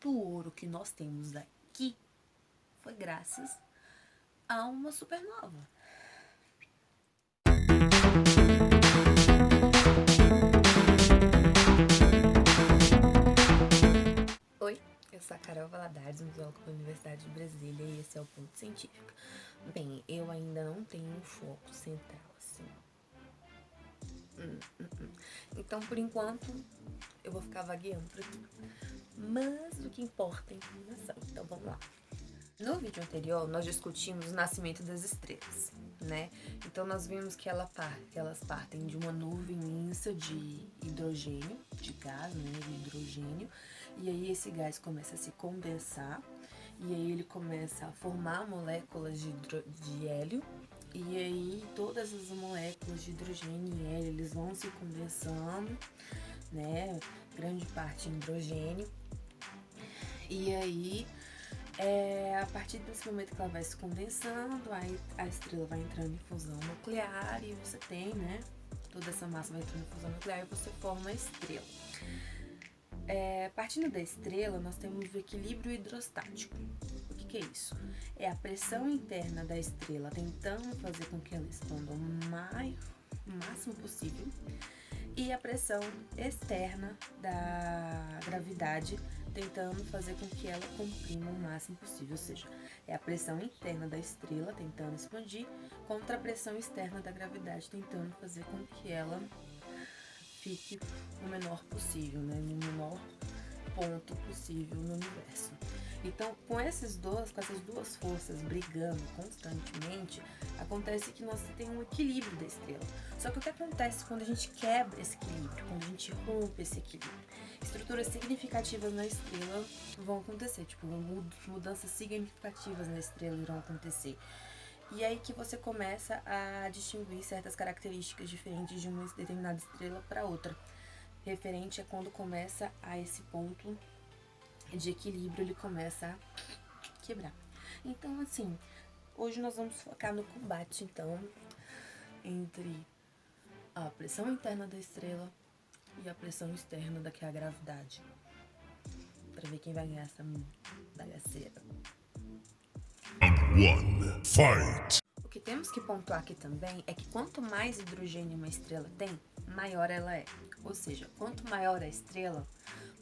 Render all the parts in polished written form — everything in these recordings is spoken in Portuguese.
todo o ouro que nós temos aqui foi graças a uma supernova. Oi, eu sou a Carol Valadares, museóloga da Universidade de Brasília, e esse é o Ponto Científico. Bem, eu ainda não tenho um foco central, assim. Então, por enquanto, eu vou ficar vagueando por aqui. Mas o que importa é a informação, então vamos lá. No vídeo anterior, nós discutimos o nascimento das estrelas, né? Então, nós vimos que elas partem de uma nuvem imensa de hidrogênio, de gás, né? De hidrogênio. E aí, esse gás começa a se condensar. E aí, ele começa a formar moléculas de hélio. E aí, todas as moléculas de hidrogênio e hélio, eles vão se condensando, né? Grande parte em hidrogênio. E aí... a partir desse momento que ela vai se condensando, aí a estrela vai entrando em fusão nuclear e você tem, né? Toda essa massa vai entrando em fusão nuclear e você forma uma estrela. Partindo da estrela, nós temos o equilíbrio hidrostático. O que é isso? É a pressão interna da estrela tentando fazer com que ela expanda o máximo possível e a pressão externa da gravidade tentando fazer com que ela comprima o máximo possível, ou seja, é a pressão interna da estrela tentando expandir contra a pressão externa da gravidade tentando fazer com que ela fique o menor possível, né, no menor ponto possível no universo. Então, com essas duas forças brigando constantemente, acontece que nós temos um equilíbrio da estrela. Só que o que acontece quando a gente quebra esse equilíbrio, quando a gente rompe esse equilíbrio? Estruturas significativas na estrela vão acontecer, tipo, mudanças significativas na estrela irão acontecer. E aí que você começa a distinguir certas características diferentes de uma determinada estrela para outra. Referente a quando começa a esse ponto de equilíbrio, ele começa a quebrar. Então, assim, hoje nós vamos focar no combate, então, entre a pressão interna da estrela e a pressão externa, que é a gravidade, para ver quem vai ganhar essa bagaceira. Round 1, fight! O que temos que pontuar aqui também é que quanto mais hidrogênio uma estrela tem, maior ela é. Ou seja, quanto maior a estrela,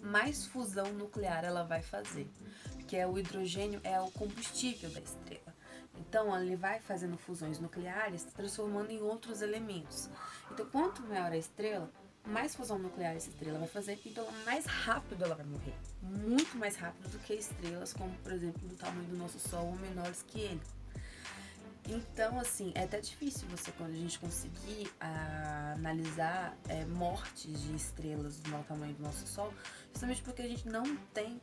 mais fusão nuclear ela vai fazer, porque o hidrogênio é o combustível da estrela. Então, ele vai fazendo fusões nucleares, transformando em outros elementos. Então, quanto maior a estrela, mais fusão nuclear essa estrela vai fazer, então mais rápido ela vai morrer. Muito mais rápido do que estrelas como, por exemplo, do tamanho do nosso Sol ou menores que ele. Então, assim, é até difícil quando a gente conseguir analisar mortes de estrelas do tamanho do nosso Sol, justamente porque a gente não tem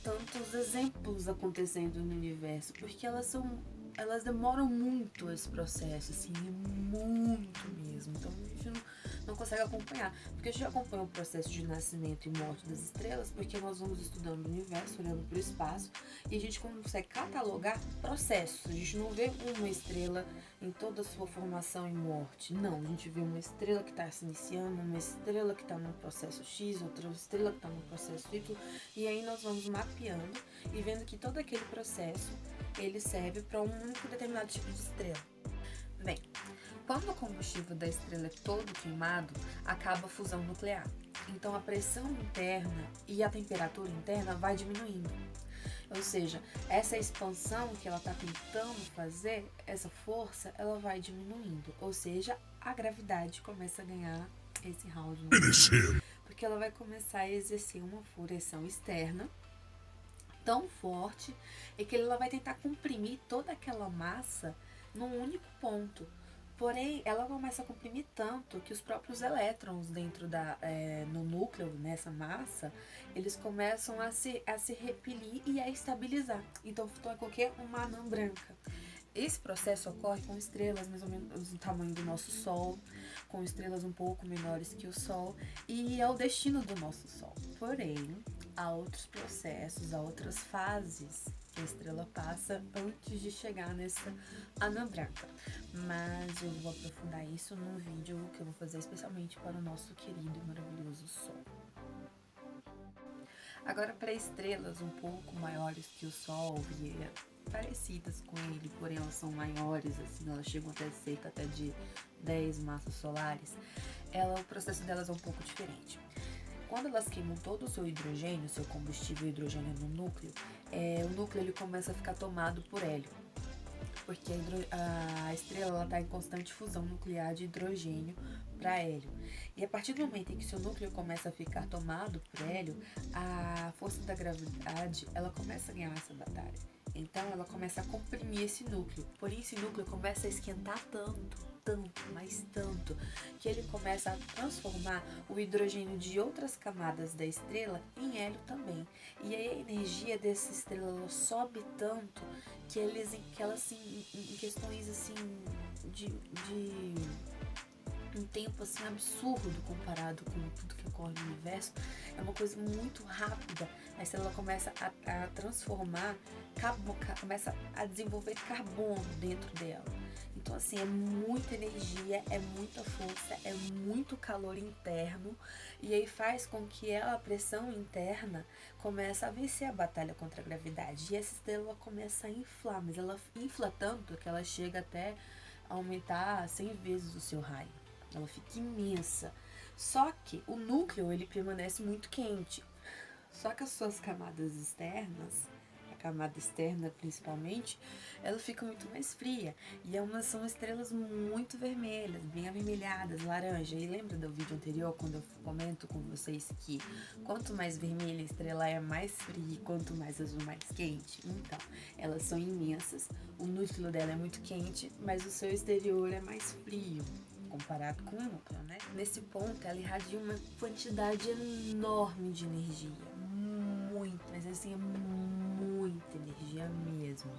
tantos exemplos acontecendo no universo, porque elas demoram muito esse processo, assim, muito mesmo. Então a gente não consegue acompanhar, porque a gente acompanha o processo de nascimento e morte das estrelas, porque nós vamos estudando o universo, olhando para o espaço, e a gente consegue catalogar processos. A gente não vê uma estrela em toda a sua formação e morte. Não, a gente vê uma estrela que está se iniciando, uma estrela que está no processo X, outra estrela que está no processo Y, e aí nós vamos mapeando e vendo que todo aquele processo ele serve para um único determinado tipo de estrela. Bem, quando o combustível da estrela é todo queimado, acaba a fusão nuclear. Então a pressão interna e a temperatura interna vai diminuindo. Ou seja, essa expansão que ela está tentando fazer, essa força, ela vai diminuindo. Ou seja, a gravidade começa a ganhar esse round nuclear, porque ela vai começar a exercer uma pressão externa tão forte é que ela vai tentar comprimir toda aquela massa num único ponto. Porém, ela começa a comprimir tanto que os próprios elétrons dentro no núcleo, nessa massa, eles começam a se repelir e a estabilizar. Então, é qualquer uma anã branca. Esse processo ocorre com estrelas mais ou menos do tamanho do nosso Sol, com estrelas um pouco menores que o Sol, e é o destino do nosso Sol. Porém, há outros processos, há outras fases que a estrela passa antes de chegar nessa anã branca. Mas eu vou aprofundar isso num vídeo que eu vou fazer especialmente para o nosso querido e maravilhoso Sol. Agora, para estrelas um pouco maiores que o Sol e parecidas com ele, porém elas são maiores, assim, elas chegam até cerca até de 10 massas solares, o processo delas é um pouco diferente. Quando elas queimam todo o seu hidrogênio, seu combustível hidrogênio no núcleo, o núcleo ele começa a ficar tomado por hélio, porque a estrela está em constante fusão nuclear de hidrogênio para hélio. E a partir do momento em que seu núcleo começa a ficar tomado por hélio, a força da gravidade ela começa a ganhar essa batalha. Então ela começa a comprimir esse núcleo. Porém, esse núcleo começa a esquentar mas tanto, que ele começa a transformar o hidrogênio de outras camadas da estrela em hélio também. E aí a energia dessa estrela sobe tanto que ela assim, em questões assim de um tempo assim absurdo comparado com tudo que ocorre no universo, é uma coisa muito rápida. A estrela começa a transformar, começa a desenvolver carbono dentro dela. Então assim, é muita energia, é muita força, é muito calor interno, e aí faz com que a pressão interna comece a vencer a batalha contra a gravidade. E essa estrela começa a inflar, mas ela infla tanto que ela chega até a aumentar 100 vezes o seu raio. Ela fica imensa. Só que o núcleo ele permanece muito quente. Só que as suas camadas externas, a camada externa principalmente, ela fica muito mais fria. E são estrelas muito vermelhas, bem avermelhadas, laranja. E lembra do vídeo anterior quando eu comento com vocês que quanto mais vermelha a estrela é, mais fria, e quanto mais azul, mais quente? Então, elas são imensas, o núcleo dela é muito quente, mas o seu exterior é mais frio comparado com o núcleo, né? Nesse ponto, ela irradia uma quantidade enorme de energia. Muito, mas assim, é muita energia mesmo,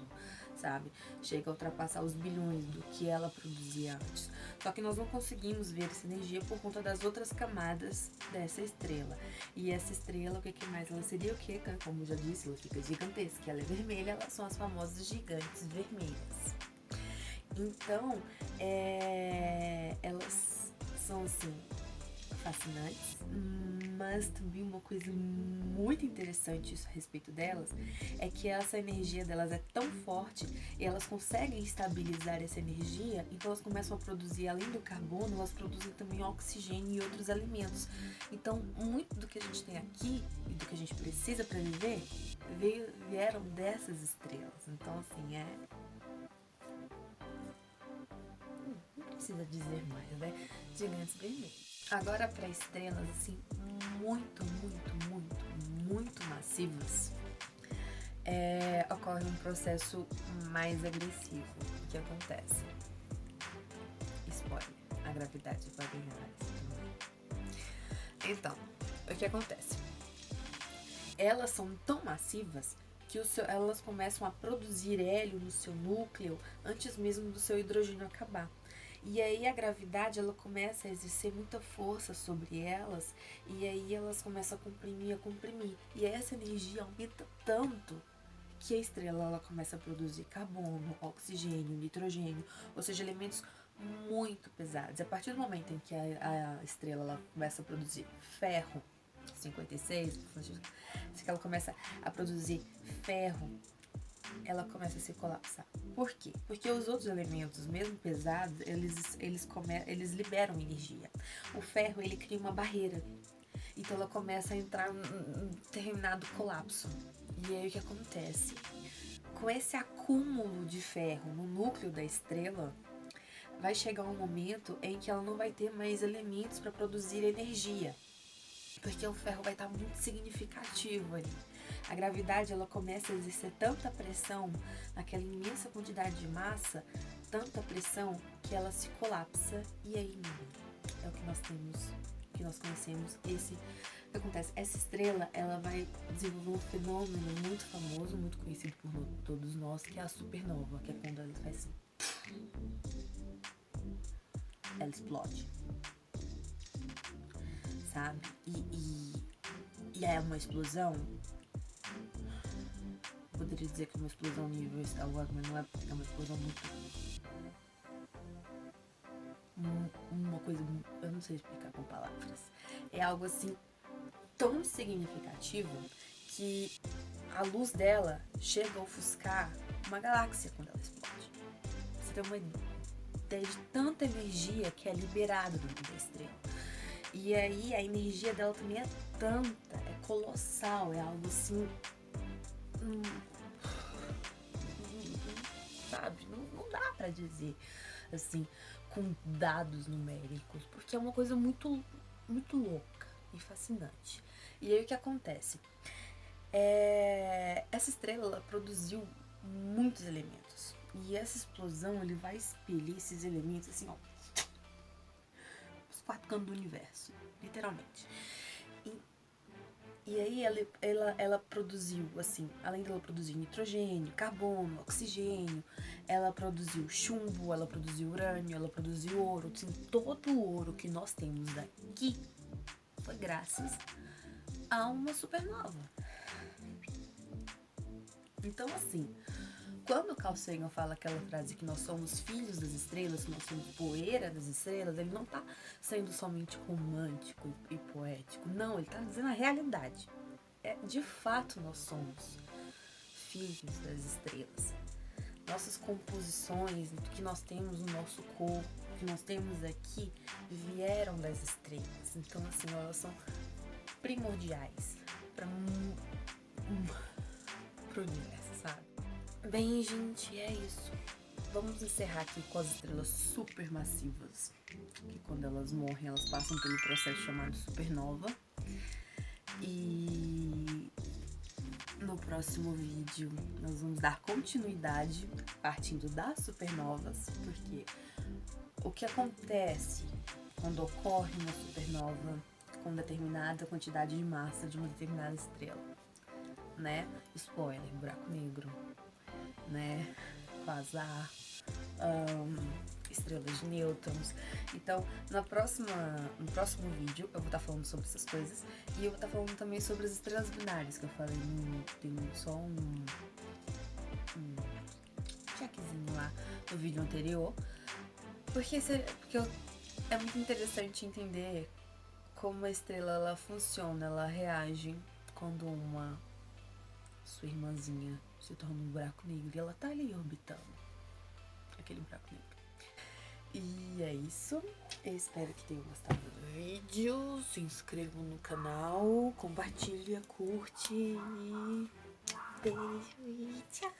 sabe? Chega a ultrapassar os bilhões do que ela produzia antes. Só que nós não conseguimos ver essa energia por conta das outras camadas dessa estrela. E essa estrela, o que mais? Ela seria o quê? Como eu já disse, ela fica gigantesca. Ela é vermelha, elas são as famosas gigantes vermelhas. Então, elas são assim fascinantes, mas também uma coisa muito interessante a respeito delas é que essa energia delas é tão forte e elas conseguem estabilizar essa energia, então elas começam a produzir, além do carbono, elas produzem também oxigênio e outros alimentos. Então, muito do que a gente tem aqui e do que a gente precisa para viver vieram dessas estrelas. Então, assim, não precisa dizer mais, né? Gigantes vermelhos. Agora, para estrelas assim muito massivas, ocorre um processo mais agressivo. O que acontece? Spoiler, a gravidade vai ganhar isso também. Então, o que acontece? Elas são tão massivas que elas começam a produzir hélio no seu núcleo antes mesmo do seu hidrogênio acabar. E aí a gravidade ela começa a exercer muita força sobre elas e aí elas começam a comprimir. E aí essa energia aumenta tanto que a estrela ela começa a produzir carbono, oxigênio, nitrogênio, ou seja, elementos muito pesados. A partir do momento em que a estrela ela começa a produzir ferro, 56, se ela começa a produzir ferro, ela começa a se colapsar. Por quê? Porque os outros elementos, mesmo pesados, eles liberam energia. O ferro, ele cria uma barreira. Então ela começa a entrar em um determinado colapso. E aí o que acontece? Com esse acúmulo de ferro no núcleo da estrela, vai chegar um momento em que ela não vai ter mais elementos para produzir energia. Porque o ferro vai estar muito significativo ali. A gravidade ela começa a exercer tanta pressão naquela imensa quantidade de massa, tanta pressão que ela se colapsa e aí é o que nós temos, que nós conhecemos. O que acontece? Essa estrela ela vai desenvolver um fenômeno muito famoso, muito conhecido por todos nós, que é a supernova, que é quando ela faz assim, ela explode, sabe? E é uma explosão. Poderia dizer que é uma explosão nível Star Wars, mas não é, porque é uma explosão muito. Uma coisa. Eu não sei explicar com palavras. É algo assim tão significativo que a luz dela chega a ofuscar uma galáxia quando ela explode. Você tem uma ideia de tanta energia que é liberada dentro da estrela. E aí a energia dela também é tanta, é colossal, é algo assim. Sabe? Não dá pra dizer assim, com dados numéricos, porque é uma coisa muito, muito louca e fascinante. E aí o que acontece? Essa estrela ela produziu muitos elementos. E essa explosão ele vai expelir esses elementos assim, ó, os quatro cantos do universo, literalmente. E aí ela produziu, assim, além dela produzir nitrogênio, carbono, oxigênio, ela produziu chumbo, ela produziu urânio, ela produziu ouro. Assim, todo o ouro que nós temos aqui foi graças a uma supernova. Então, assim, quando o Carl Sagan fala aquela frase que nós somos filhos das estrelas, que nós somos poeira das estrelas, ele não tá sendo somente romântico e poético. Não, ele tá dizendo a realidade. De fato, nós somos filhos das estrelas. Nossas composições, o que nós temos no nosso corpo, o que nós temos aqui, vieram das estrelas. Então, assim, elas são primordiais para o universo, sabe? Bem, gente, é isso. Vamos encerrar aqui com as estrelas supermassivas, que quando elas morrem, elas passam pelo processo chamado supernova. E no próximo vídeo nós vamos dar continuidade partindo das supernovas, porque o que acontece quando ocorre uma supernova com determinada quantidade de massa de uma determinada estrela, né? Spoiler, buraco negro, né? Quasar, estrelas de nêutrons. Então, no próximo vídeo eu vou estar falando sobre essas coisas e eu vou estar falando também sobre as estrelas binárias que eu falei tem só um checkzinho lá no vídeo anterior, porque é muito interessante entender como a estrela ela funciona, ela reage quando uma sua irmãzinha se torna um buraco negro e ela tá ali orbitando aquele buraco negro. E é isso. Eu espero que tenham gostado do vídeo. Se inscrevam no canal, compartilha, curte e beijo e tchau!